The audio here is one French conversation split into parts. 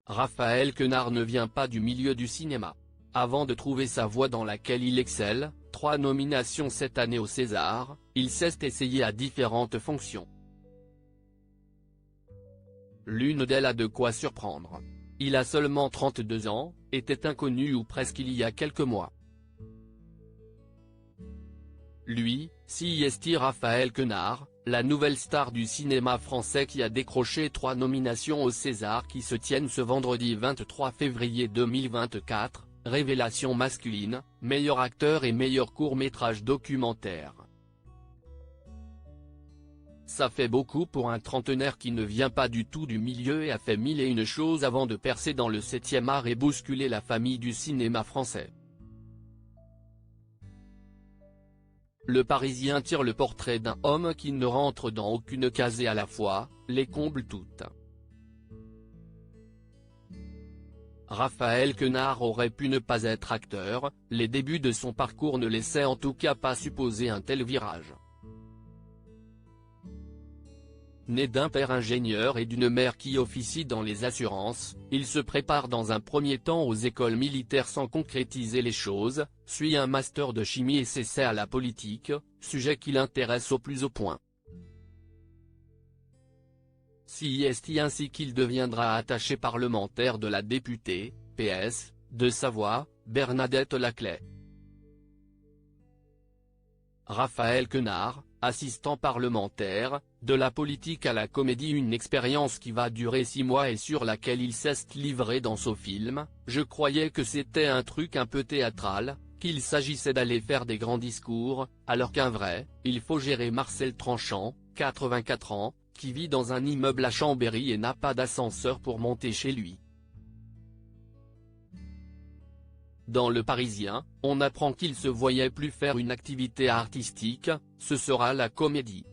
Raphaël Quenard ne vient pas du milieu du cinéma. Avant de trouver sa voie dans laquelle il excelle, 3 nominations cette année au César, il s'est essayé à différentes fonctions. L'une d'elles a de quoi surprendre. Il a seulement 32 ans, était inconnu ou presque il y a quelques mois. Lui, c'est Raphaël Quenard, la nouvelle star du cinéma français qui a décroché 3 nominations au César qui se tiennent ce vendredi 23 février 2024, révélation masculine, meilleur acteur et meilleur court-métrage documentaire. Ça fait beaucoup pour un trentenaire qui ne vient pas du tout du milieu et a fait 1001 choses avant de percer dans le 7e art et bousculer la famille du cinéma français. Le Parisien tire le portrait d'un homme qui ne rentre dans aucune case et à la fois, les comble toutes. Raphaël Quenard aurait pu ne pas être acteur, les débuts de son parcours ne laissaient en tout cas pas supposer un tel virage. Né d'un père ingénieur et d'une mère qui officie dans les assurances, il se prépare dans un premier temps aux écoles militaires sans concrétiser les choses, suit un master de chimie et s'essaie à la politique, sujet qui l'intéresse au plus haut point. C'est ainsi qu'il deviendra attaché parlementaire de la députée, PS, de Savoie, Bernadette Laclais. Raphaël Quenard, assistant parlementaire, de la politique à la comédie, une expérience qui va durer 6 mois et sur laquelle il s'est livré dans son film. Je croyais que c'était un truc un peu théâtral, qu'il s'agissait d'aller faire des grands discours, alors qu'un vrai, il faut gérer. Marcel Tranchant, 84 ans, qui vit dans un immeuble à Chambéry et n'a pas d'ascenseur pour monter chez lui. Dans Le Parisien, on apprend qu'il se voyait plus faire une activité artistique, ce sera la comédie.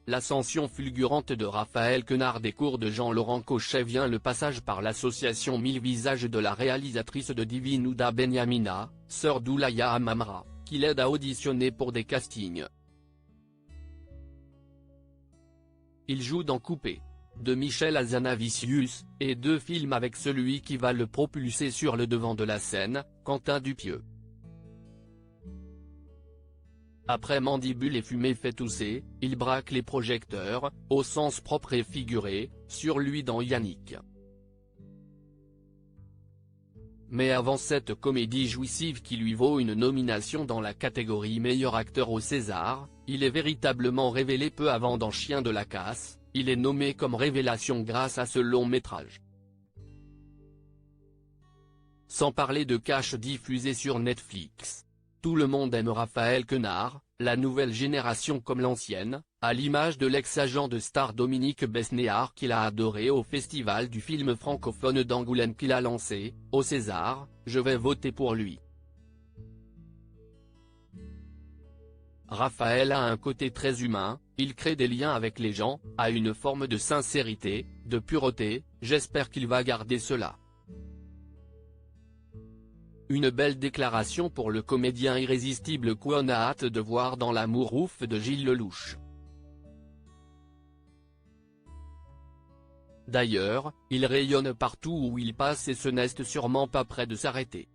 L'ascension fulgurante de Raphaël Quenard des cours de Jean-Laurent Cochet vient le passage par l'association 1000 visages de la réalisatrice de Divine Ouda Benyamina, sœur d'Oulaya Amamra, qui l'aide à auditionner pour des castings. Il joue dans Coupé, de Michel Hazanavicius, et 2 films avec celui qui va le propulser sur le devant de la scène, Quentin Dupieux. Après Mandibule et Fumée fait tousser, il braque les projecteurs, au sens propre et figuré, sur lui dans Yannick. Mais avant cette comédie jouissive qui lui vaut une nomination dans la catégorie meilleur acteur au César, il est véritablement révélé peu avant dans Chien de la casse. Il est nommé comme révélation grâce à ce long métrage. Sans parler de Cash diffusé sur Netflix. Tout le monde aime Raphaël Quenard, la nouvelle génération comme l'ancienne, à l'image de l'ex-agent de star Dominique Besnéard qu'il a adoré au festival du film francophone d'Angoulême qu'il a lancé, au César, je vais voter pour lui. Raphaël a un côté très humain, il crée des liens avec les gens, a une forme de sincérité, de pureté, j'espère qu'il va garder cela. Une belle déclaration pour le comédien irrésistible qu'on a hâte de voir dans L'amour ouf de Gilles Lelouch. D'ailleurs, il rayonne partout où il passe et ce n'est sûrement pas près de s'arrêter.